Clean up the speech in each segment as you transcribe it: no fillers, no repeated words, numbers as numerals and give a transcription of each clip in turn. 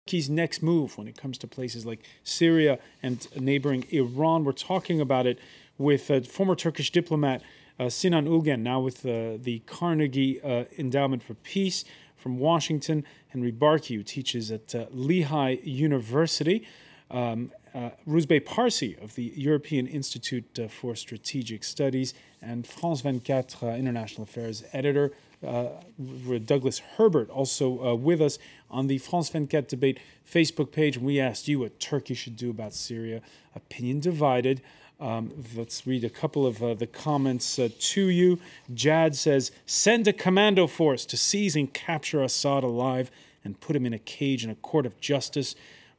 Turkey's next move when it comes to places like Syria and neighboring Iran. We're talking about it with former Turkish diplomat Sinan Ulgen, now with the Carnegie Endowment for Peace. From Washington, Henry Barkey, who teaches at Lehigh University. Rouzbeh Parsi of the European Institute for Strategic Studies, and France 24 International Affairs editor Douglas Herbert, also with us on the France 24 debate Facebook page. We asked you what Turkey should do about Syria. Opinion divided. Let's read a couple of the comments to you. Jad says, send a commando force to seize and capture Assad alive and put him in a cage in a court of justice.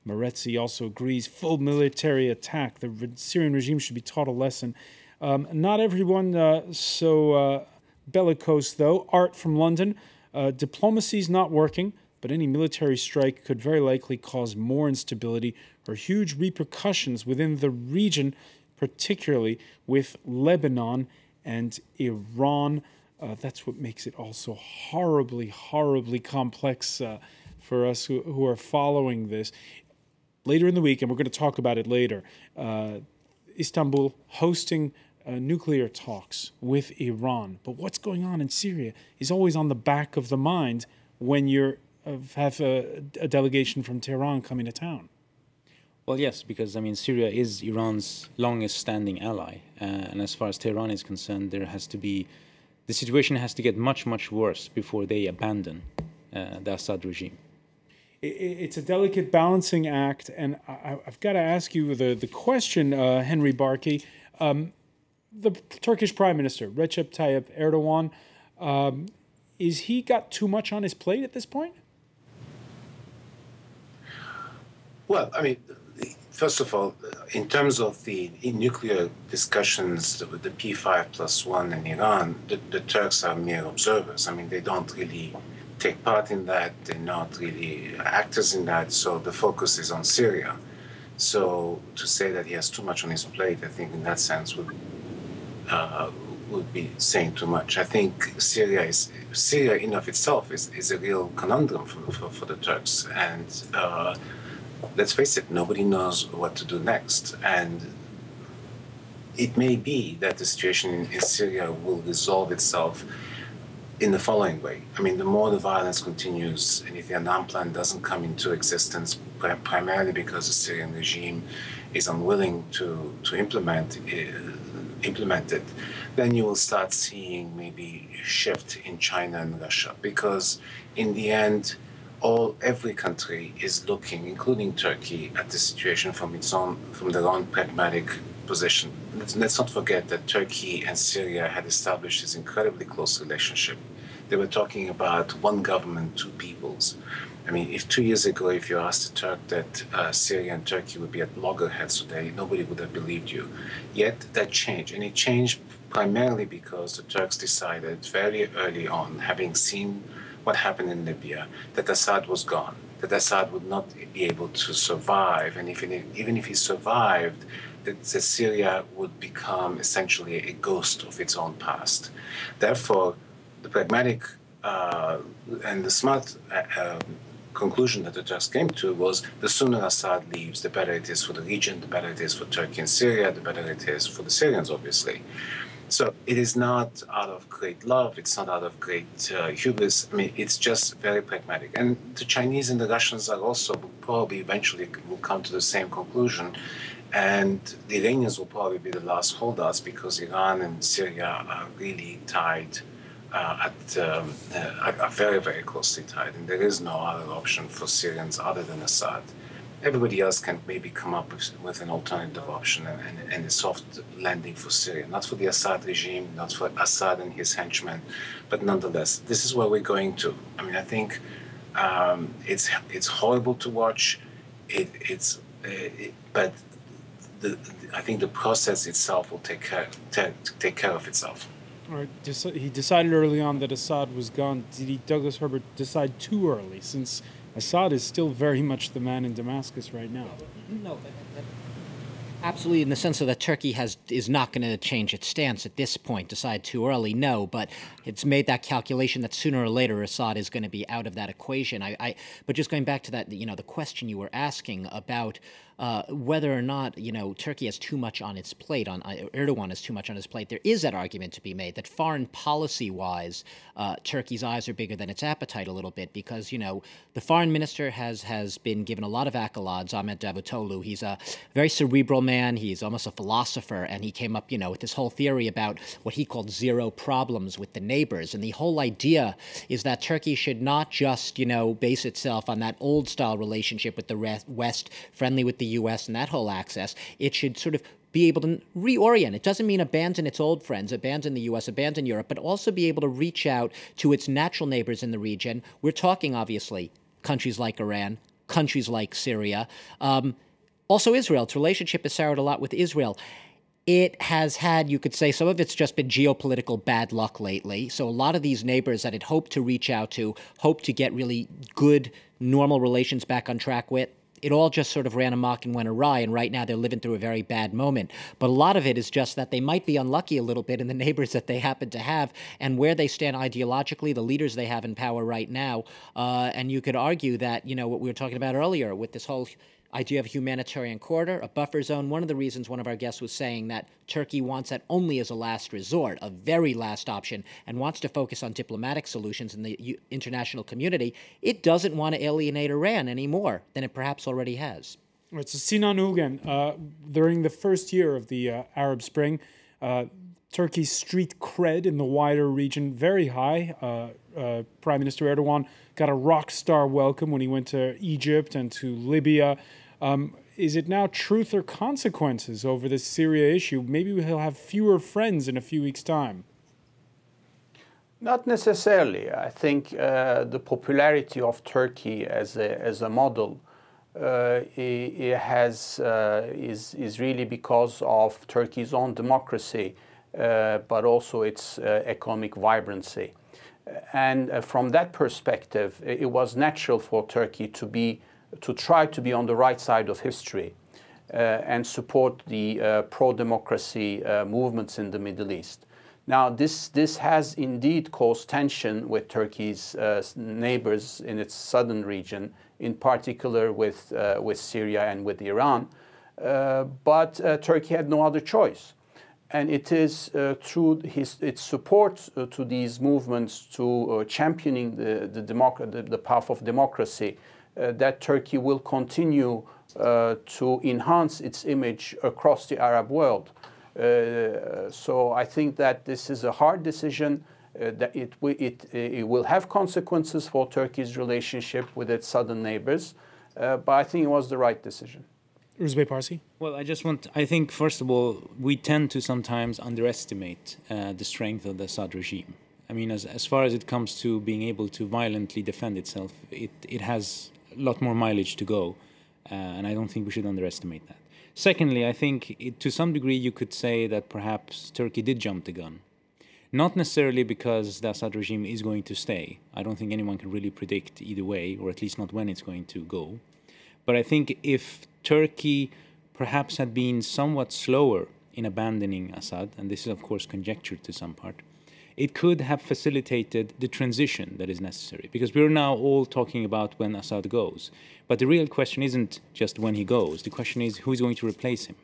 Moretzi also agrees, full military attack. The Syrian regime should be taught a lesson. Not everyone so bellicose, though. Art from London. Diplomacy's not working, but any military strike could very likely cause more instability or huge repercussions within the region, particularly with Lebanon and Iran. That's what makes it also horribly, horribly complex for us who are following this. Later in the week, and we're going to talk about it later, Istanbul hosting nuclear talks with Iran. But what's going on in Syria is always on the back of the mind when you have a delegation from Tehran coming to town. Well, yes, because, I mean, Syria is Iran's longest-standing ally. And as far as Tehran is concerned, the situation has to get much, much worse before they abandon the Assad regime. It's a delicate balancing act, and I've got to ask you the question, Henry Barkey. The Turkish Prime Minister, Recep Tayyip Erdogan, is he got too much on his plate at this point? Well, I mean, first of all, in terms of the nuclear discussions with the P5+1 in Iran, the Turks are mere observers. I mean, they don't really take part in that. They're not really actors in that. So the focus is on Syria. So to say that he has too much on his plate, I think in that sense would be saying too much. I think Syria in of itself is a real conundrum for the Turks. And let's face it, nobody knows what to do next. And it may be that the situation in Syria will resolve itself in the following way. I mean, the more the violence continues, and if the Annan plan doesn't come into existence, primarily because the Syrian regime is unwilling to implement it, then you will start seeing maybe a shift in China and Russia. Because in the end, every country is looking, including Turkey, at the situation from their own pragmatic position. Let's not forget that Turkey and Syria had established this incredibly close relationship. They were talking about one government, two peoples. I mean, if 2 years ago, if you asked a Turk that Syria and Turkey would be at loggerheads today, nobody would have believed you. Yet that changed, and it changed primarily because the Turks decided very early on, having seen what happened in Libya, that Assad was gone, that Assad would not be able to survive, and even if he survived, that Syria would become essentially a ghost of its own past. Therefore, the pragmatic and the smart conclusion that the Turks came to was the sooner Assad leaves, the better it is for the region, the better it is for Turkey and Syria, the better it is for the Syrians, obviously. So it is not out of great love, it's not out of great hubris. I mean, it's just very pragmatic. And the Chinese and the Russians are also probably eventually will come to the same conclusion. And the Iranians will probably be the last holdouts because Iran and Syria are really tied, are very, very closely tied. And there is no other option for Syrians other than Assad. Everybody else can maybe come up with an alternative option and a soft landing for Syria. Not for the Assad regime, not for Assad and his henchmen, but nonetheless, this is where we're going to. I mean, I think it's horrible to watch. But I think the process itself will take care of itself. All right. He decided early on that Assad was gone. Did Douglas Herbert decide too early, since Assad is still very much the man in Damascus right now? No, Absolutely, in the sense that Turkey is not going to change its stance at this point, decide too early, no, but it's made that calculation that sooner or later Assad is going to be out of that equation. But just going back to that, the question you were asking about whether or not, Turkey has too much on its plate, Erdogan has too much on his plate, there is that argument to be made that foreign policy-wise, Turkey's eyes are bigger than its appetite a little bit because, the foreign minister has been given a lot of accolades, Ahmet Davutoglu. He's a very cerebral man. He's almost a philosopher, and he came up, with this whole theory about what he called zero problems with the neighbors. And the whole idea is that Turkey should not just, base itself on that old-style relationship with the West, friendly with the U.S. and that whole axis. It should sort of be able to reorient. It doesn't mean abandon its old friends, abandon the U.S., abandon Europe, but also be able to reach out to its natural neighbors in the region. We're talking, obviously, countries like Iran, countries like Syria, also Israel. Its relationship has soured a lot with Israel. It has had, you could say, some of it's just been geopolitical bad luck lately. So a lot of these neighbors that it hoped to reach out to, hoped to get really good, normal relations back on track with, it all just sort of ran amok and went awry, and right now they're living through a very bad moment. But a lot of it is just that they might be unlucky a little bit in the neighbors that they happen to have and where they stand ideologically, the leaders they have in power right now. And you could argue that, what we were talking about earlier with this whole idea of a humanitarian corridor, a buffer zone. One of the reasons one of our guests was saying that Turkey wants that only as a last resort, a very last option, and wants to focus on diplomatic solutions in the international community. It doesn't want to alienate Iran any more than it perhaps already has. Right, so Sinan Ulgen, during the first year of the Arab Spring, Turkey's street cred in the wider region very high. Prime Minister Erdogan got a rock star welcome when he went to Egypt and to Libya. Is it now truth or consequences over this Syria issue? Maybe he'll have fewer friends in a few weeks' time. Not necessarily. I think the popularity of Turkey as a model is really because of Turkey's own democracy, but also its economic vibrancy. And from that perspective, it was natural for Turkey to try to be on the right side of history and support the pro-democracy movements in the Middle East. Now, this has indeed caused tension with Turkey's neighbors in its southern region, in particular with Syria and with Iran. But Turkey had no other choice. And it is through its support to these movements, to championing the path of democracy, that Turkey will continue to enhance its image across the Arab world. So I think that this is a hard decision, that it will have consequences for Turkey's relationship with its southern neighbors, but I think it was the right decision. Ruzbeh Parsi? Well, I think, first of all, we tend to sometimes underestimate the strength of the Assad regime. I mean, as far as it comes to being able to violently defend itself, it has a lot more mileage to go, and I don't think we should underestimate that. Secondly, I think to some degree you could say that perhaps Turkey did jump the gun. Not necessarily because the Assad regime is going to stay. I don't think anyone can really predict either way, or at least not when it's going to go. But I think if Turkey perhaps had been somewhat slower in abandoning Assad, and this is of course conjecture to some part, it could have facilitated the transition that is necessary. Because we're now all talking about when Assad goes. But the real question isn't just when he goes. The question is who is going to replace him?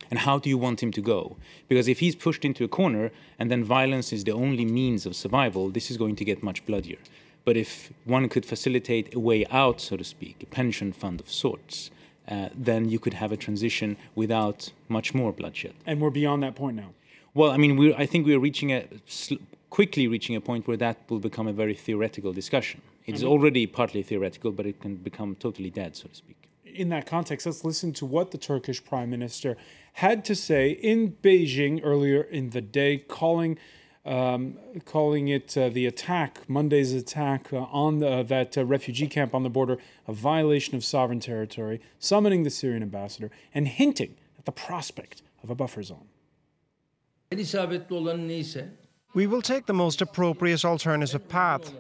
And how do you want him to go? Because if he's pushed into a corner and then violence is the only means of survival, this is going to get much bloodier. But if one could facilitate a way out, so to speak, a pension fund of sorts, then you could have a transition without much more bloodshed. And we're beyond that point now. Well, I mean, I think we're quickly reaching a point where that will become a very theoretical discussion. It's already partly theoretical, but it can become totally dead, so to speak. In that context, let's listen to what the Turkish Prime Minister had to say in Beijing earlier in the day, calling it the attack, Monday's attack on that refugee camp on the border, a violation of sovereign territory, summoning the Syrian ambassador, and hinting at the prospect of a buffer zone. We will take the most appropriate alternative path.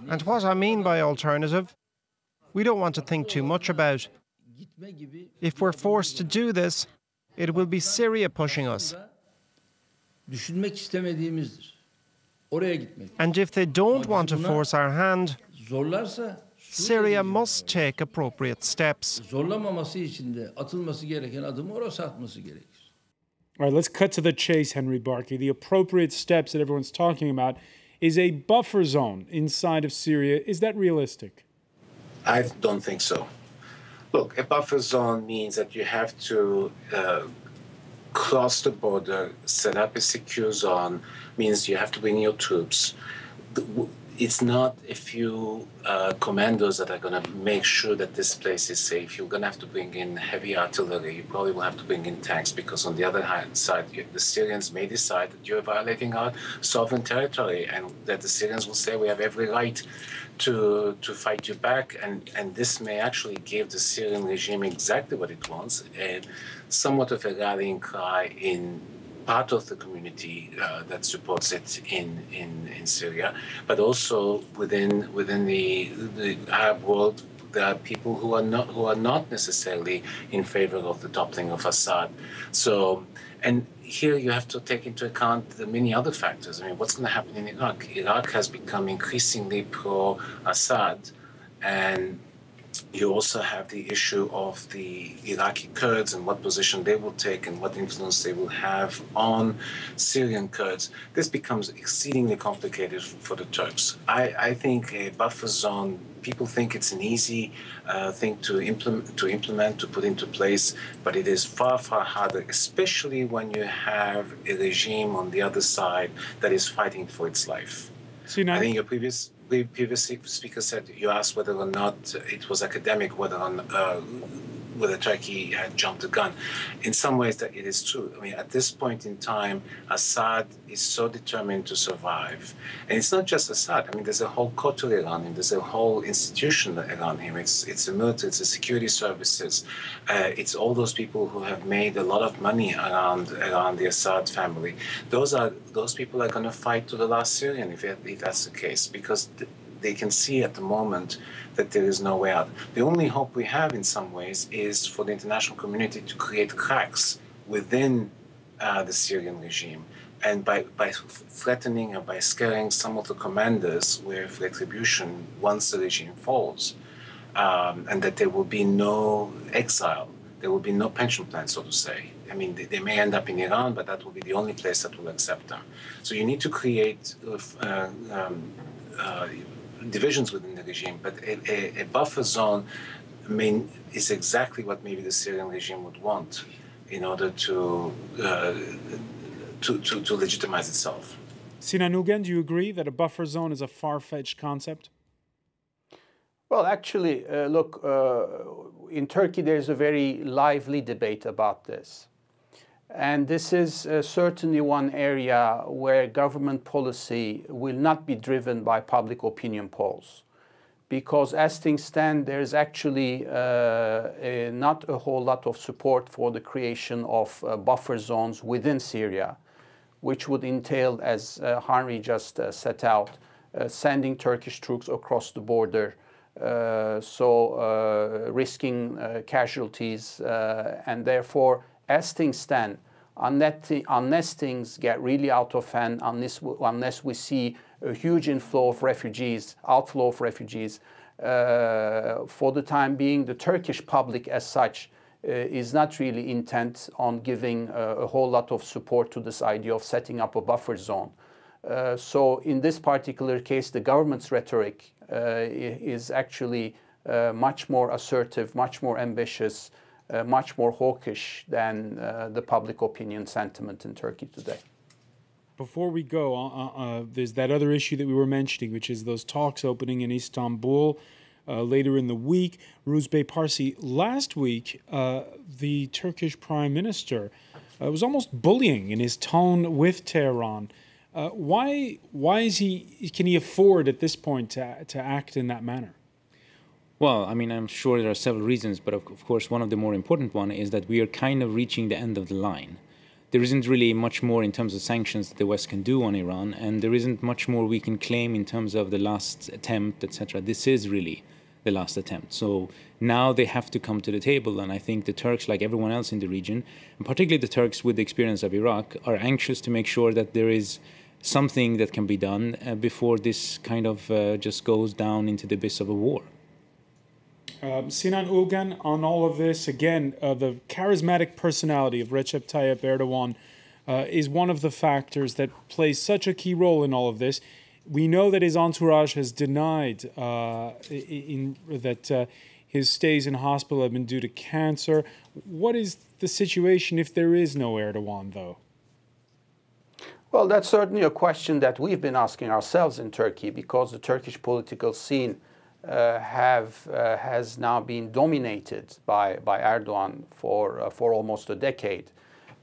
And what I mean by alternative, we don't want to think too much about. If we're forced to do this, it will be Syria pushing us. Düşünmek istemediğimizdir. Oraya gitmek. And if they don't want to force our hand, Zorlarsa Syria must take appropriate steps. zorlamaması için de atılması gereken adımı orası atması gerekir. All right, let's cut to the chase, Henry Barkey. The appropriate steps that everyone's talking about is a buffer zone inside of Syria. Is that realistic? I don't think so. Look, a buffer zone means that you have to cross the border, set up a secure zone, means you have to bring your troops. It's not a few commandos that are going to make sure that this place is safe. You're going to have to bring in heavy artillery. You probably will have to bring in tanks because on the other side, the Syrians may decide that you're violating our sovereign territory and that the Syrians will say we have every right to fight you back. And this may actually give the Syrian regime exactly what it wants, somewhat of a rallying cry in part of the community that supports it in Syria, but also within the Arab world, there are people who are not necessarily in favor of the toppling of Assad. So, and here you have to take into account the many other factors. I mean, what's going to happen in Iraq? Iraq has become increasingly pro-Assad, and you also have the issue of the Iraqi Kurds and what position they will take and what influence they will have on Syrian Kurds. This becomes exceedingly complicated for the Turks. I think a buffer zone, people think it's an easy thing to implement, to put into place, but it is far, far harder, especially when you have a regime on the other side that is fighting for its life. See, now, I think your previous speaker said, you asked whether or not it was academic, whether Turkey had jumped the gun. In some ways, that it is true. I mean, at this point in time, Assad is so determined to survive. And it's not just Assad. I mean, there's a whole coterie around him. There's a whole institution around him. It's the military, it's the security services. It's all those people who have made a lot of money around the Assad family. Those people are going to fight to the last Syrian if that's the case, because they can see at the moment that there is no way out. The only hope we have in some ways is for the international community to create cracks within the Syrian regime. And by threatening or by scaring some of the commanders with retribution once the regime falls, and that there will be no exile, there will be no pension plan, so to say. I mean, they may end up in Iran, but that will be the only place that will accept them. So you need to create divisions within the regime, but a buffer zone is exactly what maybe the Syrian regime would want in order to legitimize itself. Sinan Ulgen, do you agree that a buffer zone is a far-fetched concept? Well, actually, look, in Turkey there's a very lively debate about this. And this is certainly one area where government policy will not be driven by public opinion polls. Because as things stand, there's actually not a whole lot of support for the creation of buffer zones within Syria, which would entail, as Henry just set out, sending Turkish troops across the border, risking casualties, and therefore, as things stand, unless things get really out of hand, unless we see a huge outflow of refugees, for the time being, the Turkish public as such is not really intent on giving a whole lot of support to this idea of setting up a buffer zone. So in this particular case, the government's rhetoric is actually much more assertive, much more ambitious, much more hawkish than the public opinion sentiment in Turkey today. Before we go, there's that other issue that we were mentioning, which is those talks opening in Istanbul later in the week. Ruzbey Parsi, last week, the Turkish Prime Minister was almost bullying in his tone with Tehran. Why can he afford at this point to act in that manner? Well, I mean, I'm sure there are several reasons, but of course, one of the more important one is that we are kind of reaching the end of the line. There isn't really much more in terms of sanctions that the West can do on Iran, and there isn't much more we can claim in terms of the last attempt, etc. This is really the last attempt. So now they have to come to the table, and I think the Turks, like everyone else in the region, and particularly the Turks with the experience of Iraq, are anxious to make sure that there is something that can be done before this kind of just goes down into the abyss of a war. Sinan Ulgan, on all of this, again, the charismatic personality of Recep Tayyip Erdogan is one of the factors that plays such a key role in all of this. We know that his entourage has denied that his stays in hospital have been due to cancer. What is the situation if there is no Erdogan, though? Well, that's certainly a question that we've been asking ourselves in Turkey, because the Turkish political scene has now been dominated by Erdogan for almost a decade.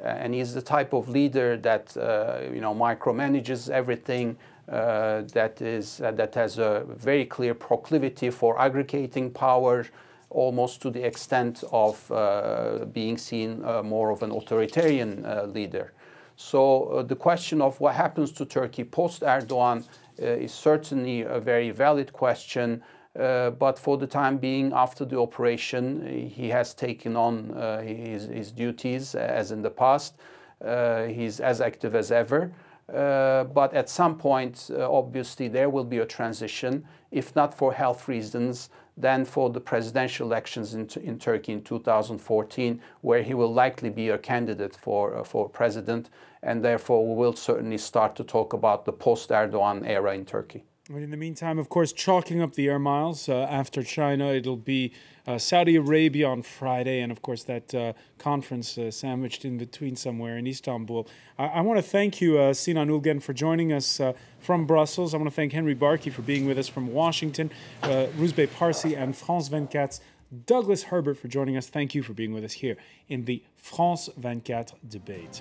And he's the type of leader that micromanages everything, that has a very clear proclivity for aggregating power, almost to the extent of being seen more of an authoritarian leader. So the question of what happens to Turkey post-Erdogan is certainly a very valid question. But for the time being, after the operation, he has taken on his duties as in the past. He's as active as ever. But at some point, obviously, there will be a transition, if not for health reasons, then for the presidential elections in Turkey in 2014, where he will likely be a candidate for president. And therefore, we will certainly start to talk about the post-Erdogan era in Turkey. In the meantime, of course, chalking up the air miles after China, it'll be Saudi Arabia on Friday, and of course that conference sandwiched in between somewhere in Istanbul. I want to thank you, Sinan Ulgan, for joining us from Brussels. I want to thank Henry Barkey for being with us from Washington, Rouzbeh Parsi and France 24's Douglas Herbert for joining us. Thank you for being with us here in the France 24 debate.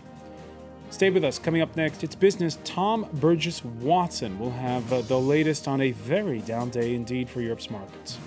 Stay with us. Coming up next, it's business. Tom Burgess Watson will have the latest on a very down day indeed for Europe's markets.